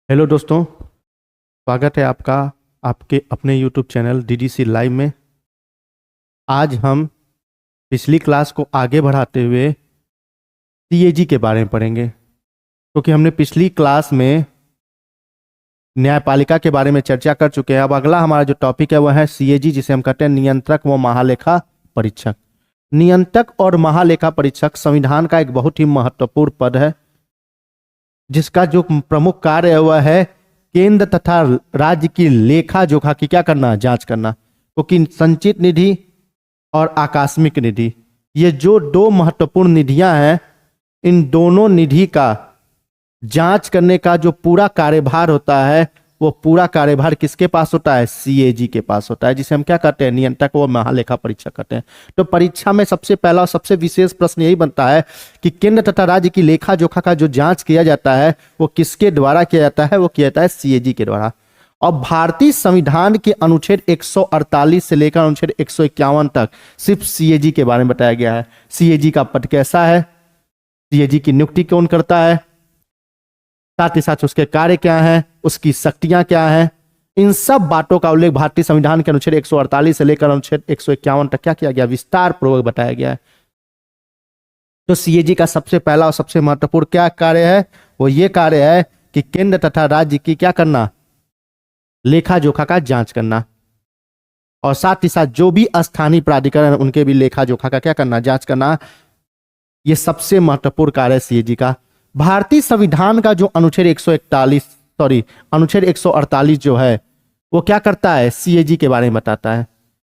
Hello दोस्तों, स्वागत है आपका आपके अपने YouTube चैनल DDC लाइव में। आज हम पिछली क्लास को आगे बढ़ाते हुए CAG के बारे में पढ़ेंगे, क्योंकि हमने पिछली क्लास में न्यायपालिका के बारे में चर्चा कर चुके हैं। अब अगला हमारा जो टॉपिक है वह है CAG, जिसे हम कहते हैं नियंत्रक व महालेखा परीक्षक। नियंत्रक और महालेखा परीक्षक संविधान का एक बहुत ही महत्वपूर्ण पद है, जिसका जो प्रमुख कार्य है वह है केंद्र तथा राज्य की लेखा जोखा की क्या करना, जांच करना। क्योंकि संचित निधि और आकस्मिक निधि, ये जो दो महत्वपूर्ण निधियां हैं, इन दोनों निधि का जांच करने का जो पूरा कार्यभार होता है वो पूरा कार्यभार किसके पास होता है? CAG के पास होता है, जिसे हम क्या कहते हैं? नियंत्रक व महालेखा परीक्षक कहते हैं। तो परीक्षा में सबसे पहला और सबसे विशेष प्रश्न यही बनता है कि केंद्र तथा राज्य की लेखा जोखा का जो जांच किया जाता है वो किसके द्वारा किया जाता है? वो किया जाता है CAG के द्वारा। और भारतीय संविधान के अनुच्छेद 148 से लेकर अनुच्छेद 151 तक सिर्फ CAG के बारे में बताया गया है। CAG का पद कैसा है, CAG की नियुक्ति कौन करता है, साथ ही साथ उसके कार्य क्या हैं, उसकी शक्तियां क्या हैं, इन सब बातों का उल्लेख भारतीय संविधान के अनुच्छेद 148 से लेकर अनुच्छेद 151 तक क्या किया गया? विस्तार पूर्वक बताया गया है। तो CAG का सबसे पहला और सबसे महत्वपूर्ण क्या कार्य है? वो ये कार्य है कि केंद्र तथा राज्य की क्या करना, लेखा जोखा का जांच करना, और साथ ही साथ जो भी स्थानीय प्राधिकरण उनके भी लेखा जोखा का क्या करना, जांच करना। ये सबसे महत्वपूर्ण कार्य है CAG का। भारतीय संविधान का जो अनुच्छेद 148 जो है वो क्या करता है? CAG के बारे में बताता है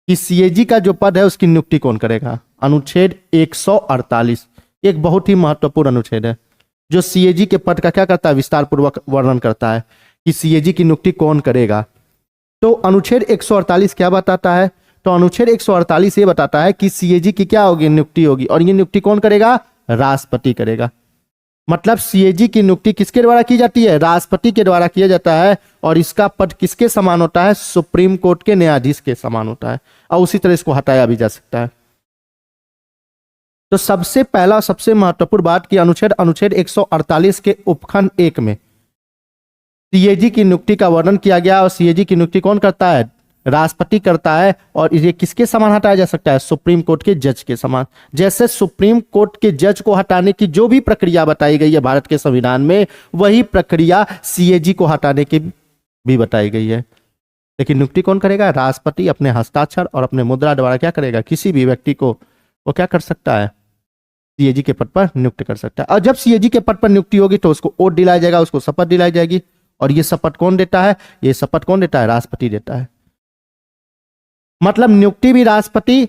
कि CAG का जो पद है उसकी नियुक्ति कौन करेगा। अनुच्छेद 148 एक बहुत ही महत्वपूर्ण अनुच्छेद है जो CAG के पद का क्या करता है? विस्तार पूर्वक वर्णन करता है कि CAG की नियुक्ति कौन करेगा। तो अनुच्छेद 148 क्या बताता है? तो अनुच्छेद 148 ये बताता है कि CAG की क्या होगी? नियुक्ति होगी, और ये नियुक्ति कौन करेगा? राष्ट्रपति करेगा। मतलब CAG की नियुक्ति किसके द्वारा की जाती है? राष्ट्रपति के द्वारा किया जाता है, और इसका पद किसके समान होता है? सुप्रीम कोर्ट के न्यायाधीश के समान होता है, और उसी तरह इसको हटाया भी जा सकता है। तो सबसे पहला सबसे महत्वपूर्ण बात कि अनुच्छेद 148 के उपखंड 1 में CAG की नियुक्ति का वर्णन किया गया, और CAG की नियुक्ति कौन करता है? राष्ट्रपति करता है, और ये किसके समान हटाया जा सकता है? सुप्रीम कोर्ट के जज के समान। जैसे सुप्रीम कोर्ट के जज को हटाने की जो भी प्रक्रिया बताई गई है भारत के संविधान में, वही प्रक्रिया CAG को हटाने की भी बताई गई है। लेकिन नियुक्ति कौन करेगा? राष्ट्रपति अपने हस्ताक्षर और अपने मुद्रा द्वारा क्या करेगा? किसी भी व्यक्ति को वो क्या कर सकता है? CAG के पद पर नियुक्त कर सकता है। और जब CAG के पद पर नियुक्ति होगी तो उसको ओट दिलाया जाएगा, उसको शपथ दिलाई जाएगी, और ये शपथ कौन देता है? ये शपथ कौन देता है? राष्ट्रपति देता है। मतलब नियुक्ति भी राष्ट्रपति,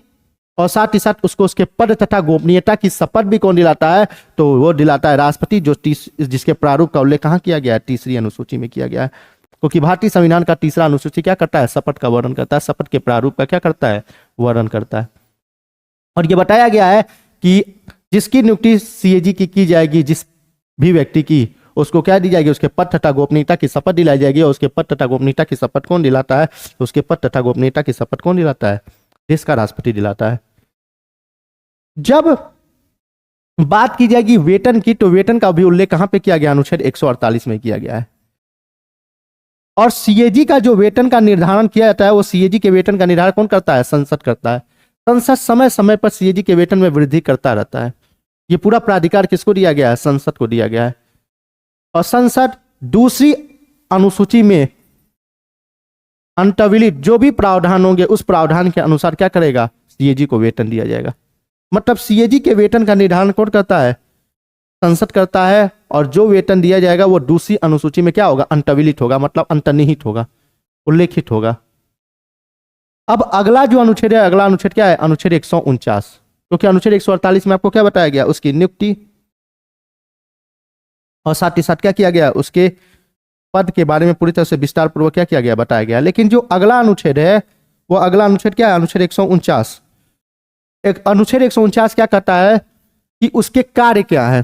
और साथ ही साथ उसको उसके पद तथा गोपनीयता की शपथ भी कौन दिलाता है? तो वो दिलाता है राष्ट्रपति, जिसके प्रारूप का उल्लेख कहां किया गया है? तीसरी अनुसूची में किया गया है। क्योंकि भारतीय संविधान का तीसरा अनुसूची क्या करता है? शपथ का वर्णन करता है, शपथ के प्रारूप का क्या करता है? वर्णन करता है। और ये बताया गया है कि जिसकी नियुक्ति CAG की जाएगी, जिस भी व्यक्ति की, उसको क्या दी जाएगी? उसके पद तथा गोपनीयता की शपथ दिलाई जाएगी। और उसके पद तथा गोपनीयता की शपथ कौन दिलाता है? उसके पद तथा गोपनीयता की शपथ कौन दिलाता है? देश का राष्ट्रपति दिलाता है। जब बात की जाएगी वेतन की, तो वेतन का भी उल्लेख कहां पे किया गया? अनुच्छेद 148 में किया गया है। और CAG का जो वेतन का निर्धारण किया जाता है, वो CAG के वेतन का निर्धारण कौन करता है? संसद करता है। संसद समय समय पर CAG के वेतन में वृद्धि करता रहता है। ये पूरा प्राधिकार किसको दिया गया है? संसद को दिया गया है। और संसद दूसरी अनुसूची में अंतर्विलित जो भी प्रावधान होंगे उस प्रावधान के अनुसार क्या करेगा? CAG को वेतन दिया जाएगा। मतलब CAG के वेतन का निर्धारण कौन करता है? संसद करता है, और जो वेतन दिया जाएगा वो दूसरी अनुसूची में क्या होगा? अंतर्विलित होगा, मतलब अंतर्निहित होगा, उल्लेखित होगा। अब अगला जो अनुच्छेद है, अगला अनुच्छेद क्या है? अनुच्छेद 149। क्योंकि अनुच्छेद 148 में आपको क्या बताया गया? उसकी नियुक्ति, और साथ ही साथ क्या किया गया? उसके पद के बारे में पूरी तरह से विस्तार पूर्वक क्या किया गया? बताया गया। लेकिन जो अगला अनुच्छेद है, वो अगला अनुच्छेद क्या है? अनुच्छेद 149। एक अनुच्छेद 149 क्या कहता है कि उसके कार्य क्या है,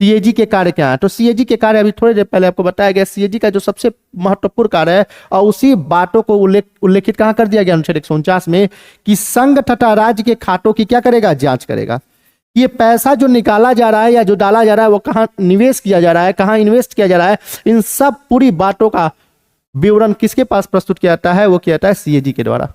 CAG के कार्य क्या है। तो CAG के कार्य अभी थोड़ी देर पहले आपको बताया गया। CAG का जो सबसे महत्वपूर्ण कार्य है, और उसी बातों को उल्लेखित कहां कर दिया गया? अनुच्छेद 149 में, कि संघ तथा राज्य के खातों की क्या करेगा? जांच करेगा। ये पैसा जो निकाला जा रहा है या जो डाला जा रहा है वो कहाँ निवेश किया जा रहा है, कहाँ इन्वेस्ट किया जा रहा है, इन सब पूरी बातों का विवरण किसके पास प्रस्तुत किया जाता है? वो किया जाता है सीएजी के द्वारा।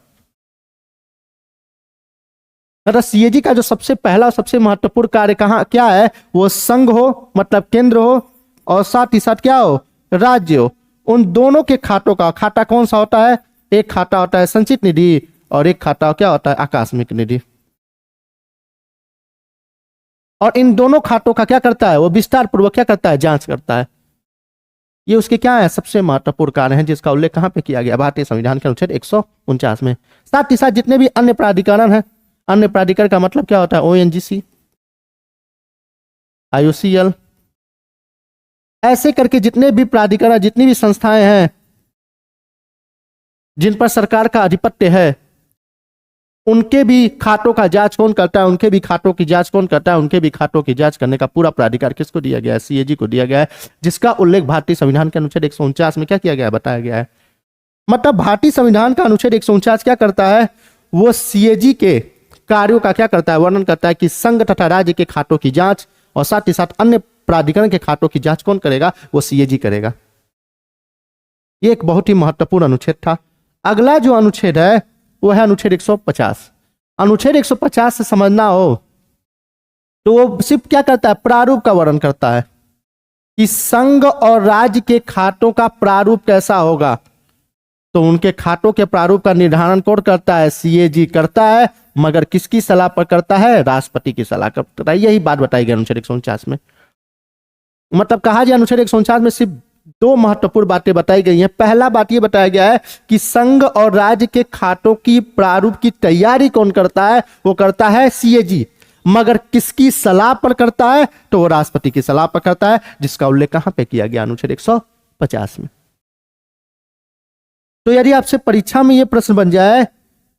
अतः सीएजी का जो सबसे पहला और सबसे महत्वपूर्ण कार्य कहाँ क्या है? वो संघ हो, मतलब केंद्र हो, और साथ ही साथ क्या हो? राज्य हो। उन दोनों के खातों का, खाता कौन सा होता है? एक खाता होता है संचित निधि और एक खाता क्या होता है? आकस्मिक निधि। और इन दोनों खातों का क्या करता है? वो विस्तार पूर्वक क्या करता है? जांच करता है। ये उसके क्या है? सबसे महत्वपूर्ण कार्य हैं, जिसका उल्लेख कहां पे किया गया? भारतीय संविधान के अनुच्छेद 149 में। साथ ही साथ जितने भी अन्य प्राधिकरण हैं, अन्य प्राधिकरण का मतलब क्या होता है? ओएनजीसी, आईओसीएल, ऐसे करके जितने भी प्राधिकरण, जितनी भी संस्थाएं हैं जिन पर सरकार का आधिपत्य है, उनके भी खातों का जांच कौन करता है? उनके भी खातों की जांच कौन करता है? उनके भी खातों की जांच करने का पूरा प्राधिकार किसको दिया गया है? सीएजी को दिया गया है, जिसका उल्लेख भारतीय संविधान के अनुच्छेद 149 में क्या किया गया है? बताया गया है। मतलब भारतीय संविधान का अनुच्छेद 149 क्या करता है? वो सीएजी के कार्यों का क्या करता है? वर्णन करता है कि संघ तथा राज्य के खातों की जांच और साथ ही साथ अन्य प्राधिकरण के खातों की जांच कौन करेगा? वो सीएजी करेगा। ये एक बहुत ही महत्वपूर्ण अनुच्छेद था। अगला जो अनुच्छेद है वो है अनुच्छेद 150। अनुच्छेद 150 से समझना हो तो वो सिर्फ क्या करता है? प्रारूप का वर्णन करता है कि संघ और राज्य के खातों का प्रारूप कैसा होगा। तो उनके खातों के प्रारूप का निर्धारण कौन करता है? सीएजी करता है, मगर किसकी सलाह पर करता है? राष्ट्रपति की सलाह पर करता है। यही बात बताई गई अनुच्छेद 149 में। मतलब कहा जाए अनुच्छेद 149 में सिर्फ दो महत्वपूर्ण बातें बताई गई हैं। पहला बात यह बताया गया है कि संघ और राज्य के खातों की प्रारूप की तैयारी कौन करता है? वो करता है सीएजी, मगर किसकी सलाह पर करता है? तो वो राष्ट्रपति की सलाह पर करता है, जिसका उल्लेख कहां पे किया गया? अनुच्छेद 150 में। तो यदि आपसे परीक्षा में यह प्रश्न बन जाए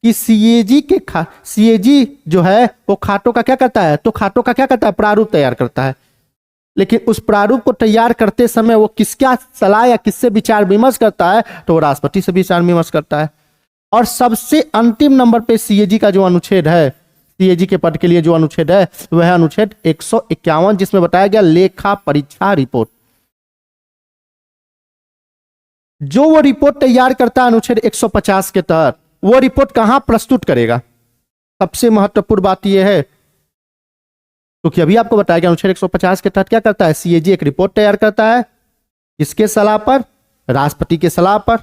कि सीएजी जो है वो खातों का क्या करता है? तो खातों का क्या करता है? प्रारूप तैयार करता है। लेकिन उस प्रारूप को तैयार करते समय वो किसका सलाह या किससे विचार विमर्श करता है? तो वो राष्ट्रपति से विचार विमर्श करता है। और सबसे अंतिम नंबर पे सीएजी का जो अनुच्छेद है, सीएजी के पद के लिए जो अनुच्छेद है वह है अनुच्छेद 151, जिसमें बताया गया लेखा परीक्षा रिपोर्ट। जो वो रिपोर्ट तैयार करता है अनुच्छेद 150 के तहत, वो रिपोर्ट कहां प्रस्तुत करेगा? सबसे महत्वपूर्ण बात यह है, क्योंकि अभी आपको बताया गया अनुच्छेद 150 के तहत क्या करता है? सीएजी एक रिपोर्ट तैयार करता है, किसके सलाह पर? राष्ट्रपति के सलाह पर।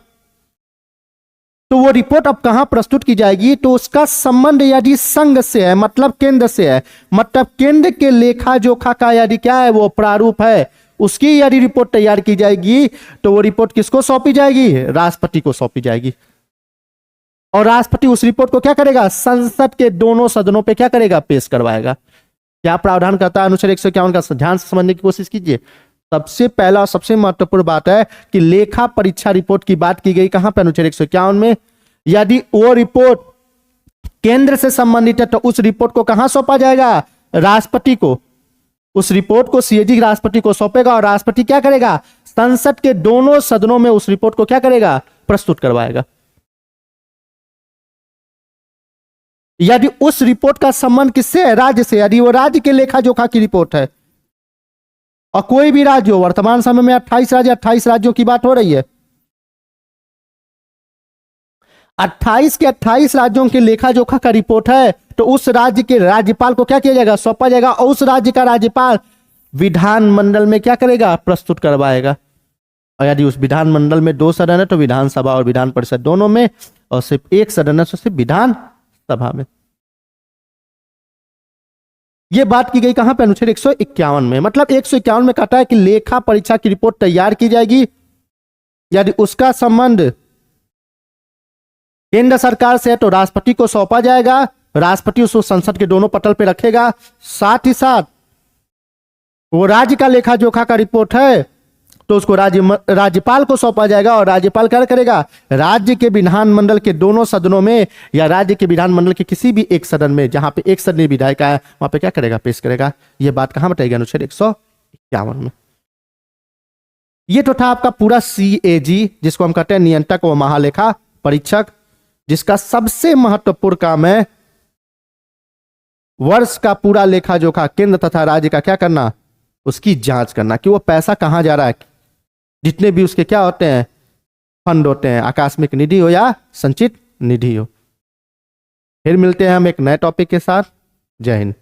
तो वो रिपोर्ट अब कहां प्रस्तुत की जाएगी? तो उसका संबंध यदि संघ से है, मतलब केंद्र से है, मतलब केंद्र के लेखा जोखा का यदि क्या है? वो प्रारूप है, उसकी यदि रिपोर्ट तैयार की जाएगी तो वो रिपोर्ट किसको सौंपी जाएगी? राष्ट्रपति को सौंपी जाएगी। और राष्ट्रपति उस रिपोर्ट को क्या करेगा? संसद के दोनों सदनों पे क्या करेगा? पेश करवाएगा। क्या प्रावधान करता है अनुच्छेद 151 का? ध्यान से समझने की कोशिश कीजिए। सबसे पहला और सबसे महत्वपूर्ण बात है कि लेखा परीक्षा रिपोर्ट की बात की गई कहां पे? अनुच्छेद 151 में। यदि वो रिपोर्ट केंद्र से संबंधित है तो उस रिपोर्ट को कहां सौंपा जाएगा? राष्ट्रपति को। उस रिपोर्ट को सीएजी राष्ट्रपति को सौंपेगा और राष्ट्रपति क्या करेगा? संसद के दोनों सदनों में उस रिपोर्ट को क्या करेगा? प्रस्तुत करवाएगा। यदि उस रिपोर्ट का संबंध किससे है? राज्य से। यदि वो राज्य के लेखा जोखा की रिपोर्ट है, और कोई भी राज्य हो, वर्तमान समय में 28 राज्यों की बात हो रही है, 28 के 28 राज्यों के लेखा जोखा का रिपोर्ट है, तो उस राज्य के राज्यपाल को क्या किया जाएगा? सौंपा जाएगा। और उस राज्य का राज्यपाल विधानमंडल में क्या करेगा? प्रस्तुत करवाएगा। और यदि उस विधानमंडल में 2 सदन है तो विधानसभा और विधान परिषद दोनों में, और सिर्फ 1 सदन है तो सिर्फ विधान सभा में। यह बात की गई कहां पे? अनुच्छेद 151 में। मतलब 151 में कहता है कि लेखा परीक्षा की रिपोर्ट तैयार की जाएगी, यदि उसका संबंध केंद्र सरकार से है तो राष्ट्रपति को सौंपा जाएगा, राष्ट्रपति उसको संसद के दोनों पटल पे रखेगा। साथ ही साथ वो राज्य का लेखा जोखा का रिपोर्ट है तो उसको राज्यपाल को सौंपा जाएगा, और राज्यपाल क्या करेगा? राज्य के विधानमंडल के दोनों सदनों में या राज्य के विधानमंडल के किसी भी एक सदन में, जहां पे एक सदन विधायिका है, वहां पे क्या करेगा? पेश करेगा। यह बात कहां बताएगी? अनुच्छेद 151 में। यह तो था आपका पूरा सीएजी, जिसको हम कहते हैं नियंत्रक व महालेखा परीक्षक, जिसका सबसे महत्वपूर्ण काम है वर्ष का पूरा लेखा जोखा केंद्र तथा राज्य का क्या करना, उसकी जांच करना कि वो पैसा कहाँ जा रहा है, जितने भी उसके क्या होते हैं, फंड होते हैं, आकस्मिक निधि हो या संचित निधि हो। फिर मिलते हैं हम एक नए टॉपिक के साथ। जय हिंद।